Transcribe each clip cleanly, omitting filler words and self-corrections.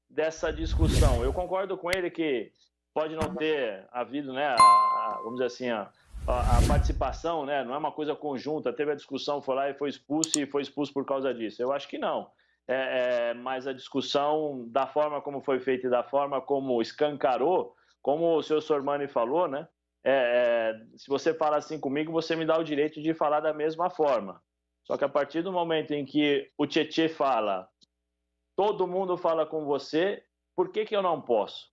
dessa discussão. Eu concordo com ele que pode não ter havido, né, vamos dizer assim, a participação, né, não é uma coisa conjunta, teve a discussão, foi lá e foi expulso por causa disso. Eu acho que não. Mas a discussão da forma como foi feita e da forma como escancarou, como o senhor Sormani falou, né, se você fala assim comigo, você me dá o direito de falar da mesma forma. Só que a partir do momento em que o Tietê fala, todo mundo fala com você, por que eu não posso?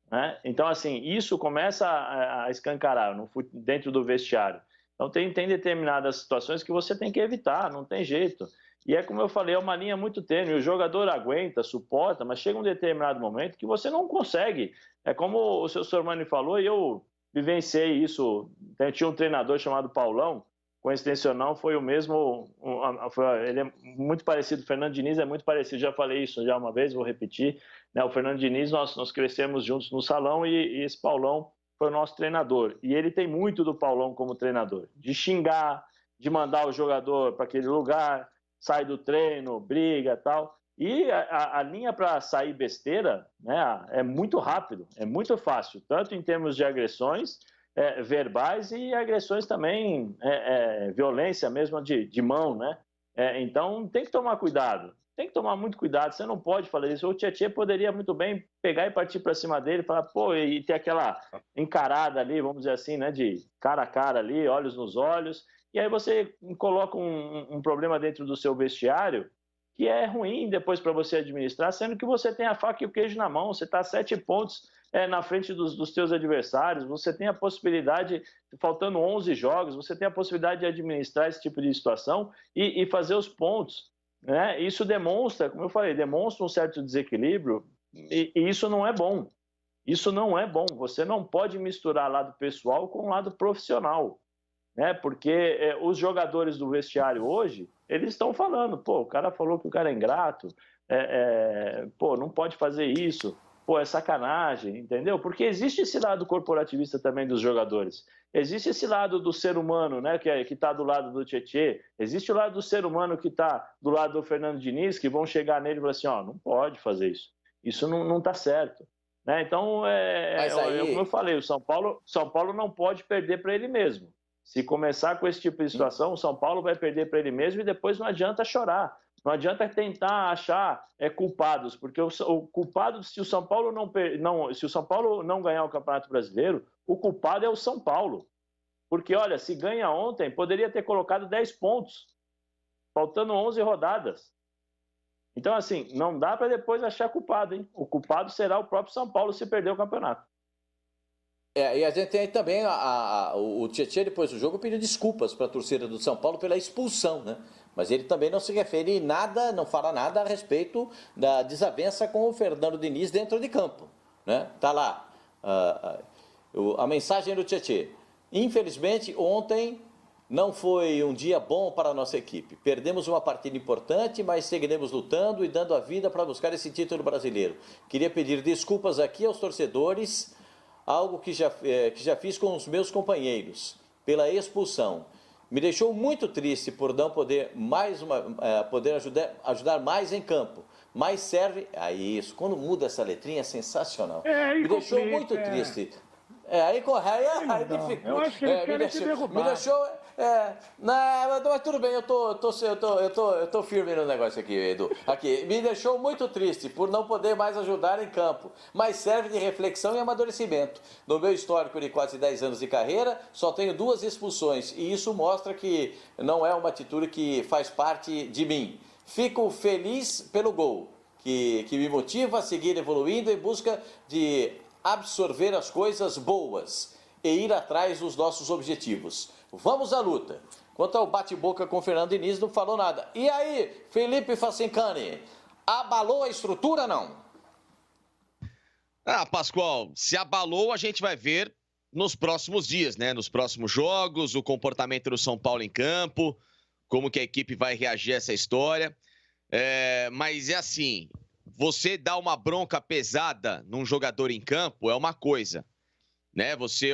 Né? Então, assim, isso começa a escancarar dentro do vestiário. Então, tem determinadas situações que você tem que evitar, não tem jeito. E é como eu falei, é uma linha muito tênue. O jogador aguenta, suporta, mas chega um determinado momento que você não consegue. É como o seu Sormani falou, e eu vivenciei isso. Tinha um treinador chamado Paulão, coincidência ou não, foi o mesmo. Ele é muito parecido, o Fernando Diniz é muito parecido. Já falei isso já uma vez, vou repetir. Né? O Fernando Diniz, nós crescemos juntos no salão e esse Paulão foi o nosso treinador. E ele tem muito do Paulão como treinador, de xingar, de mandar o jogador para aquele lugar, sai do treino, briga e tal. E a linha para sair besteira, né, é muito rápido, é muito fácil, tanto em termos de agressões verbais e agressões também, violência mesmo de mão, né? Então tem que tomar cuidado, tem que tomar muito cuidado, você não pode falar isso. O Tietê poderia muito bem pegar e partir para cima dele, falar, pô, e ter aquela encarada ali, vamos dizer assim, né, de cara a cara ali, olhos nos olhos, e aí você coloca um problema dentro do seu vestiário que é ruim depois para você administrar, sendo que você tem a faca e o queijo na mão, você está a 7 pontos na frente dos teus adversários, você tem a possibilidade, faltando 11 jogos, você tem a possibilidade de administrar esse tipo de situação e fazer os pontos. Né? Isso demonstra, como eu falei, demonstra um certo desequilíbrio e isso não é bom. Isso não é bom. Você não pode misturar lado pessoal com lado profissional. Né? Porque os jogadores do vestiário hoje, eles estão falando, pô, o cara falou que o cara é ingrato, pô, não pode fazer isso, pô, é sacanagem, entendeu? Porque existe esse lado corporativista também dos jogadores, existe esse lado do ser humano, né, que está do lado do Tietê, existe o lado do ser humano que está do lado do Fernando Diniz, que vão chegar nele e falar assim, ó, não pode fazer isso não está certo. Né? Então, como eu falei, o São Paulo não pode perder para ele mesmo. Se começar com esse tipo de situação, o São Paulo vai perder para ele mesmo e depois não adianta chorar. Não adianta tentar achar culpados, porque o culpado, se o São Paulo se o São Paulo não ganhar o Campeonato Brasileiro, o culpado é o São Paulo. Porque, olha, se ganha ontem, poderia ter colocado 10 pontos, faltando 11 rodadas. Então, assim, não dá para depois achar culpado, hein? O culpado será o próprio São Paulo se perder o campeonato. E a gente tem também o Tietê, depois do jogo, pediu desculpas para a torcida do São Paulo pela expulsão, né? Mas ele também não se refere nada, não fala nada a respeito da desavença com o Fernando Diniz dentro de campo, né? Tá lá a mensagem do Tietê. Infelizmente, ontem não foi um dia bom para a nossa equipe. Perdemos uma partida importante, mas seguiremos lutando e dando a vida para buscar esse título brasileiro. Queria pedir desculpas aqui aos torcedores, algo que já fiz com os meus companheiros, pela expulsão. Me deixou muito triste por não poder ajudar mais em campo. Mas serve... isso, quando muda essa letrinha é sensacional. Me deixou muito triste. Eu acho que eles querem te derrubar. Me deixou... mas tudo bem, eu tô firme no negócio aqui, Edu. Aqui, me deixou muito triste por não poder mais ajudar em campo, mas serve de reflexão e amadurecimento. No meu histórico de quase 10 anos de carreira, só tenho 2 expulsões, e isso mostra que não é uma atitude que faz parte de mim. Fico feliz pelo gol, que me motiva a seguir evoluindo em busca de absorver as coisas boas e ir atrás dos nossos objetivos. Vamos à luta. Quanto ao bate-boca com o Fernando Diniz, não falou nada. E aí, Felipe Facincani, abalou a estrutura, não? Pascoal, se abalou, a gente vai ver nos próximos dias, né? Nos próximos jogos, o comportamento do São Paulo em campo, como que a equipe vai reagir a essa história. Mas é assim, você dá uma bronca pesada num jogador em campo é uma coisa, né? Você,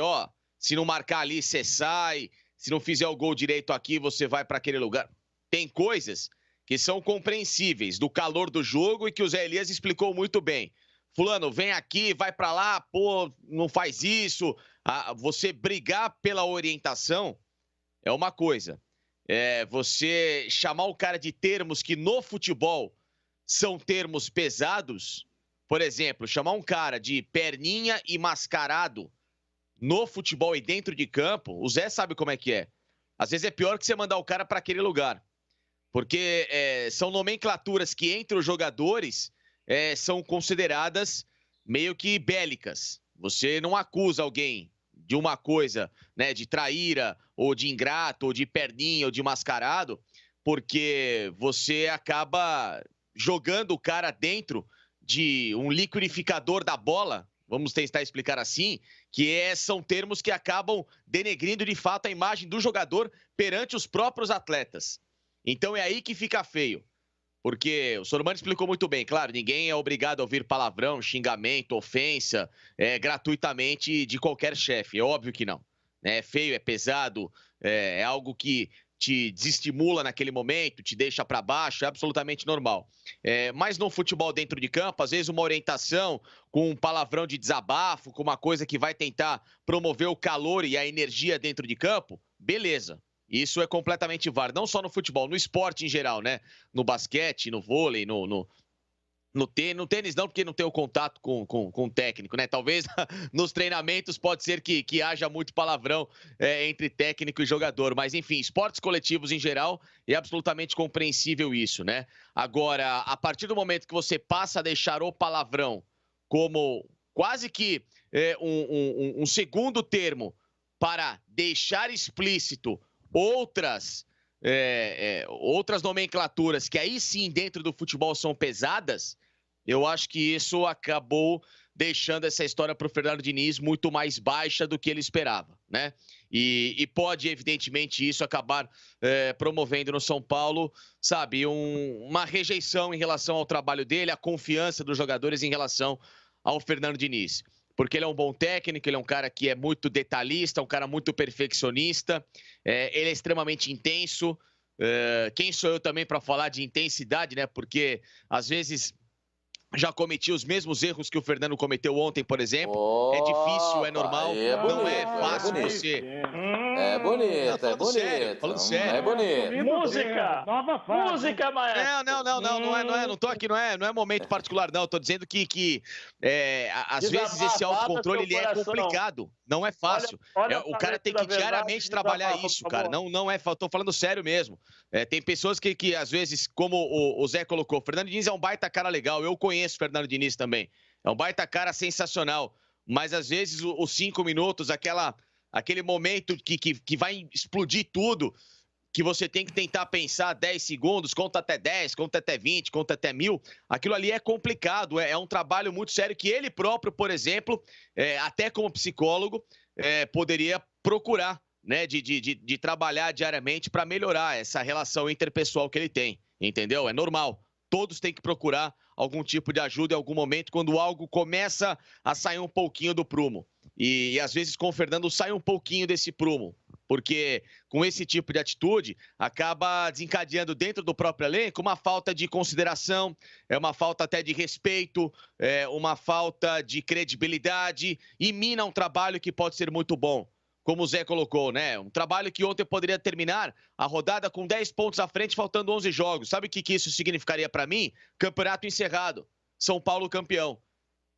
se não marcar ali, você sai. Se não fizer o gol direito aqui, você vai para aquele lugar. Tem coisas que são compreensíveis do calor do jogo e que o Zé Elias explicou muito bem. Fulano, vem aqui, vai para lá, pô, não faz isso. Você brigar pela orientação é uma coisa. Você chamar o cara de termos que no futebol são termos pesados, por exemplo, chamar um cara de perninha e mascarado no futebol e dentro de campo, o Zé sabe como é que é. Às vezes é pior que você mandar o cara para aquele lugar. Porque são nomenclaturas que entre os jogadores são consideradas meio que bélicas. Você não acusa alguém de uma coisa, né, de traíra, ou de ingrato, ou de perninha, ou de mascarado, porque você acaba jogando o cara dentro de um liquidificador da bola, vamos tentar explicar assim, que são termos que acabam denegrindo de fato a imagem do jogador perante os próprios atletas. Então é aí que fica feio. Porque o Sormani explicou muito bem, claro, ninguém é obrigado a ouvir palavrão, xingamento, ofensa gratuitamente de qualquer chefe, é óbvio que não. É feio, é pesado, é algo que te desestimula naquele momento, te deixa para baixo, é absolutamente normal. Mas no futebol dentro de campo, às vezes uma orientação com um palavrão de desabafo, com uma coisa que vai tentar promover o calor e a energia dentro de campo, beleza. Isso é completamente válido, não só no futebol, no esporte em geral, né? No basquete, no vôlei, no tênis não, porque não tem o contato com o técnico, né? Talvez nos treinamentos pode ser que haja muito palavrão entre técnico e jogador, mas enfim, esportes coletivos em geral é absolutamente compreensível isso, né? Agora, a partir do momento que você passa a deixar o palavrão como quase que um segundo termo para deixar explícito outras nomenclaturas que aí sim dentro do futebol são pesadas, eu acho que isso acabou deixando essa história para o Fernando Diniz muito mais baixa do que ele esperava, né? E pode, evidentemente, isso acabar promovendo no São Paulo, sabe, uma rejeição em relação ao trabalho dele, a confiança dos jogadores em relação ao Fernando Diniz. Porque ele é um bom técnico, ele é um cara que é muito detalhista, um cara muito perfeccionista, ele é extremamente intenso. Quem sou eu também para falar de intensidade, né? Porque, às vezes, já cometi os mesmos erros que o Fernando cometeu ontem, por exemplo. É difícil, é normal, não é fácil você... É bonito. Falando sério. É bonito. Música! Nova fase. Música, maestro! Não tô aqui, não é momento particular, não. Tô dizendo que às vezes esse autocontrole ele é complicado, não é fácil. O cara tem que diariamente trabalhar isso, cara. Não é, tô falando sério mesmo. Tem pessoas que às vezes, como o Zé colocou, o Fernando Diniz é um baita cara legal, eu conheço o Fernando Diniz também. É um baita cara sensacional, mas às vezes os 5 minutos, aquele momento que vai explodir tudo, que você tem que tentar pensar 10 segundos, conta até 10, conta até 20, conta até 1000, aquilo ali é complicado, é um trabalho muito sério que ele próprio, por exemplo, até como psicólogo, poderia procurar, né, de trabalhar diariamente para melhorar essa relação interpessoal que ele tem, entendeu? É normal. Todos têm que procurar algum tipo de ajuda em algum momento quando algo começa a sair um pouquinho do prumo. E às vezes com o Fernando sai um pouquinho desse prumo, porque com esse tipo de atitude acaba desencadeando dentro do próprio elenco uma falta de consideração, uma falta até de respeito, uma falta de credibilidade e mina um trabalho que pode ser muito bom. Como o Zé colocou, né? Um trabalho que ontem poderia terminar a rodada com 10 pontos à frente, faltando 11 jogos. Sabe o que isso significaria para mim? Campeonato encerrado. São Paulo campeão.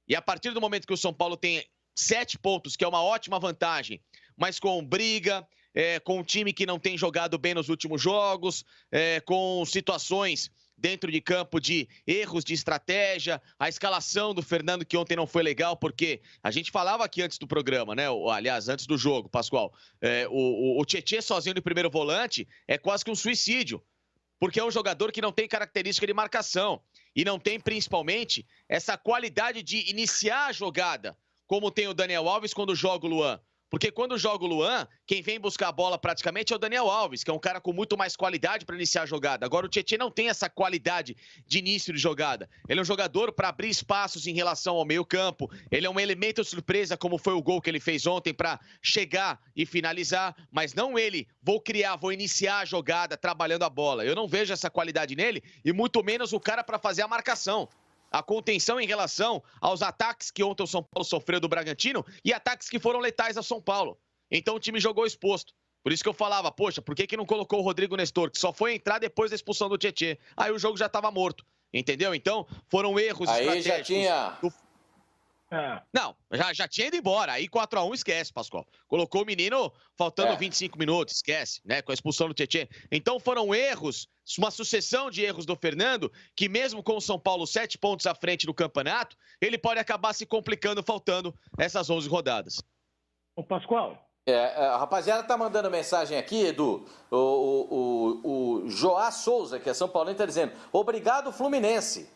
E a partir do momento que o São Paulo tem 7 pontos, que é uma ótima vantagem, mas com briga, com um time que não tem jogado bem nos últimos jogos, com situações dentro de campo de erros de estratégia, a escalação do Fernando que ontem não foi legal, porque a gente falava aqui antes do programa, né? Aliás, antes do jogo, Pascoal, o Tietê sozinho no primeiro volante é quase que um suicídio, porque é um jogador que não tem característica de marcação e não tem, principalmente, essa qualidade de iniciar a jogada, como tem o Daniel Alves quando joga o Luan. Porque quando joga o Luan, quem vem buscar a bola praticamente é o Daniel Alves, que é um cara com muito mais qualidade para iniciar a jogada. Agora o Tietê não tem essa qualidade de início de jogada. Ele é um jogador para abrir espaços em relação ao meio-campo. Ele é um elemento surpresa, como foi o gol que ele fez ontem, para chegar e finalizar. Mas não ele, vou criar, vou iniciar a jogada trabalhando a bola. Eu não vejo essa qualidade nele e muito menos o cara para fazer a marcação. A contenção em relação aos ataques que ontem o São Paulo sofreu do Bragantino e ataques que foram letais ao São Paulo. Então o time jogou exposto. Por isso que eu falava, poxa, por que não colocou o Rodrigo Nestor, que só foi entrar depois da expulsão do Tietê? Aí o jogo já estava morto, entendeu? Então foram erros estratégicos. Aí já tinha... Não, já tinha ido embora. Aí 4-1 esquece, Pascoal. Colocou o menino faltando 25 minutos, esquece, né? Com a expulsão do Tietê. Então foram erros, uma sucessão de erros do Fernando, que mesmo com o São Paulo 7 pontos à frente do campeonato, ele pode acabar se complicando faltando essas 11 rodadas. Ô, Pascoal. A rapaziada tá mandando mensagem aqui, Edu. O Joá Souza, que é São Paulino, tá dizendo: obrigado, Fluminense,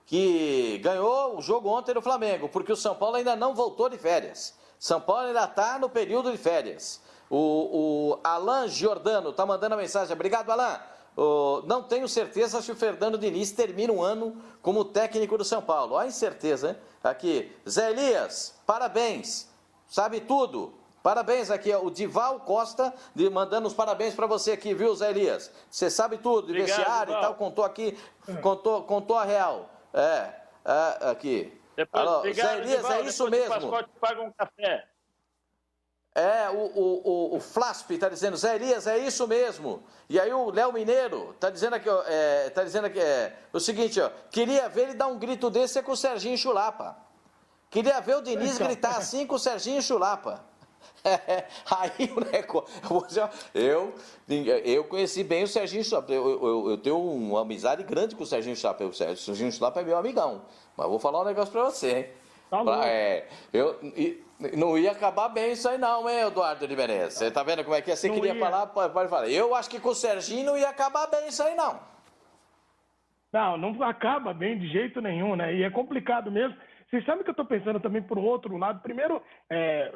que ganhou o jogo ontem no Flamengo, porque o São Paulo ainda não voltou de férias. São Paulo ainda está no período de férias. O Alan Giordano está mandando a mensagem. Obrigado, Alan. Não tenho certeza se o Fernando Diniz termina um ano como técnico do São Paulo. Há incerteza, hein? Aqui, Zé Elias, parabéns. Sabe tudo. Parabéns aqui, o Dival Costa mandando os parabéns para você aqui, viu, Zé Elias? Você sabe tudo, de vestiário e tal, contou aqui, contou a real. Aqui. Depois, alô, obrigado, Zé Elias, é isso mesmo. O Pascoal te paga um café. O Flasp está dizendo: Zé Elias, é isso mesmo. E aí o Léo Mineiro está dizendo aqui, o seguinte, ó, queria ver ele dar um grito desse com o Serginho Chulapa. Queria ver o Diniz gritar assim com o Serginho Chulapa. Aí o negócio. Eu conheci bem o Serginho Chulapa. Eu tenho uma amizade grande com o Serginho Chulapa. O Serginho Chulapa é meu amigão. Mas vou falar um negócio pra você, hein? Não ia acabar bem isso aí, não, hein, Eduardo de Menezes? Você tá vendo como é que é? Você não queria falar? Pode falar. Eu acho que com o Serginho não ia acabar bem isso aí, não. Não acaba bem de jeito nenhum, né? E é complicado mesmo. Vocês sabem que eu estou pensando também por um outro lado. Primeiro,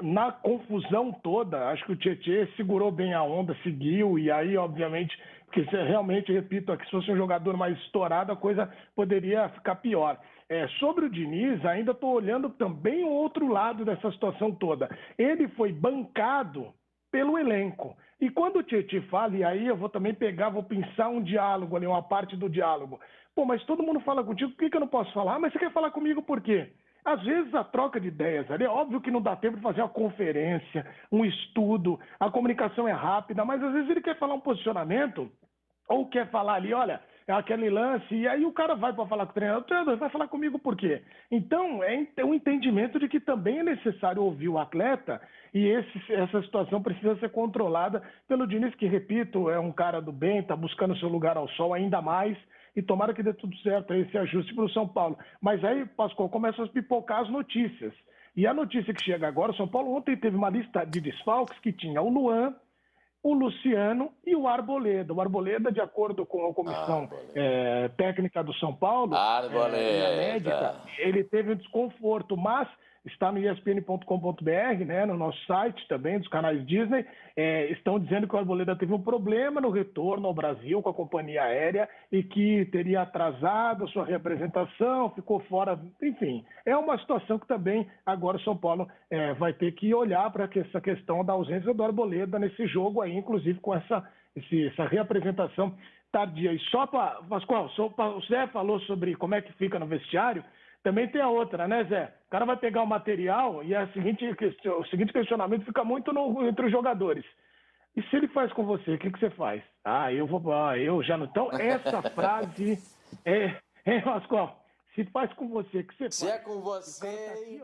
na confusão toda, acho que o Tietê segurou bem a onda, seguiu, e aí, obviamente, porque realmente, repito, aqui, se fosse um jogador mais estourado, a coisa poderia ficar pior. Sobre o Diniz, ainda estou olhando também o outro lado dessa situação toda. Ele foi bancado pelo elenco. E quando o Tietê fala, e aí eu vou também vou pensar um diálogo ali, uma parte do diálogo. Pô, mas todo mundo fala contigo, por que eu não posso falar? Mas você quer falar comigo por quê? Às vezes a troca de ideias ali, é óbvio que não dá tempo de fazer uma conferência, um estudo, a comunicação é rápida, mas às vezes ele quer falar um posicionamento, ou quer falar ali, olha, é aquele lance, e aí o cara vai para falar com o treinador vai falar comigo por quê? Então, é um entendimento de que também é necessário ouvir o atleta, e essa situação precisa ser controlada pelo Diniz, que, repito, é um cara do bem, está buscando seu lugar ao sol ainda mais, e tomara que dê tudo certo esse ajuste para o São Paulo. Mas aí, Pascoal, começam a pipocar as notícias. E a notícia que chega agora, o São Paulo ontem teve uma lista de desfalques que tinha o Luan, o Luciano e o Arboleda. O Arboleda, de acordo com a comissão técnica do São Paulo, médica, ele teve um desconforto, mas está no espn.com.br, né, no nosso site também, dos canais Disney, estão dizendo que o Arboleda teve um problema no retorno ao Brasil com a companhia aérea e que teria atrasado a sua reapresentação, ficou fora, enfim. É uma situação que também agora o São Paulo vai ter que olhar para essa questão da ausência do Arboleda nesse jogo aí, inclusive com essa reapresentação tardia. E só para, Pascoal, o Zé falou sobre como é que fica no vestiário. Também tem a outra, né, Zé? O cara vai pegar o material e o seguinte questionamento fica muito entre os jogadores. E se ele faz com você, o que você faz? Eu já não... Então, essa frase Pascoal, se faz com você, o que você faz? Se é com você...